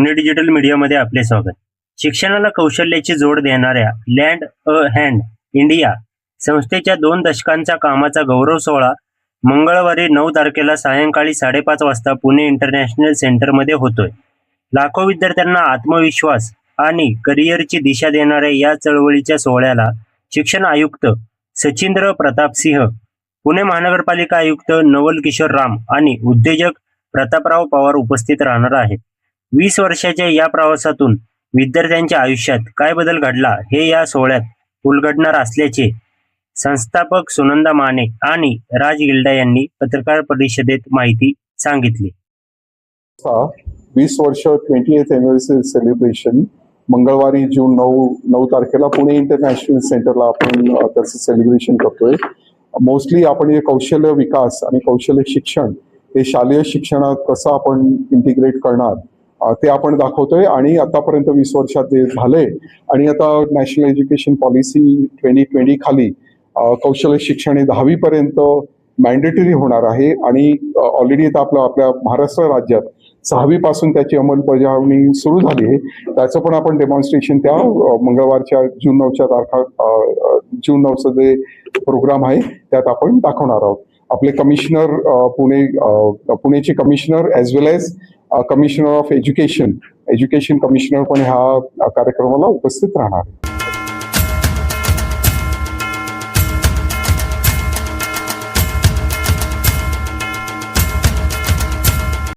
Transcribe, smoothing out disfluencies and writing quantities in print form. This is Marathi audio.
पुणे डिजिटल मीडियामध्ये आपले स्वागत. शिक्षणाला कौशल्याची जोड देणाऱ्या लँड अ हँड इंडिया संस्थेच्या 2 दशकांचा कामाचा गौरव सोहळा मंगळवारी 9 तारखेला सायंकाळी 5:30 वाजता पुणे इंटरनॅशनल सेंटरमध्ये होतोय. लाखो विद्यार्थ्यांना आत्मविश्वास आणि करिअरची दिशा देणाऱ्या या चळवळीच्या सोहळ्याला शिक्षण आयुक्त सचिंद्र प्रताप सिंह, पुणे महानगरपालिका आयुक्त नवल किशोर राम आणि उद्योजक प्रतापराव पवार उपस्थित राहणार आहेत. 20 वर्षाच्या या प्रवासातून विद्यार्थ्यांच्या आयुष्यात काय बदल घडला हे या सोहळ्यात उलगडणार असल्याचे संस्थापक सुनंदा माने आणि राज गिल्डा यांनी पत्रकार परिषदेत माहिती सांगितली. 20 वर्ष 20th एनिव्हर्सरी सेलिब्रेशन मंगळवारी जून 9 तारखेला पुणे इंटरनॅशनल सेंटरला आपण त्याचं सेलिब्रेशन करतोय. मोस्टली आपण हे कौशल्य विकास आणि कौशल्य शिक्षण हे शालेय शिक्षणात कसं आपण इंटिग्रेट करणार ते आपण दाखवतोय. आणि आतापर्यंत 20 वर्षात ते झालंय आणि आता नॅशनल एज्युकेशन पॉलिसी 2020 खाली कौशल्य शिक्षण हे 10वी पर्यंत मॅन्डेटरी होणार आहे. आणि ऑलरेडी आता आपल्या महाराष्ट्र राज्यात 6वी पासून त्याची अंमलबजावणी सुरू झाली आहे. त्याचं पण आपण डेमॉन्स्ट्रेशन त्या मंगळवारच्या जून 9चा जे प्रोग्राम आहे त्यात आपण दाखवणार आहोत. आपले कमिशनर पुणेचे commissioner as well as commissioner of education commissioner पण ह्या कार्यक्रमाला उपस्थित राहणार.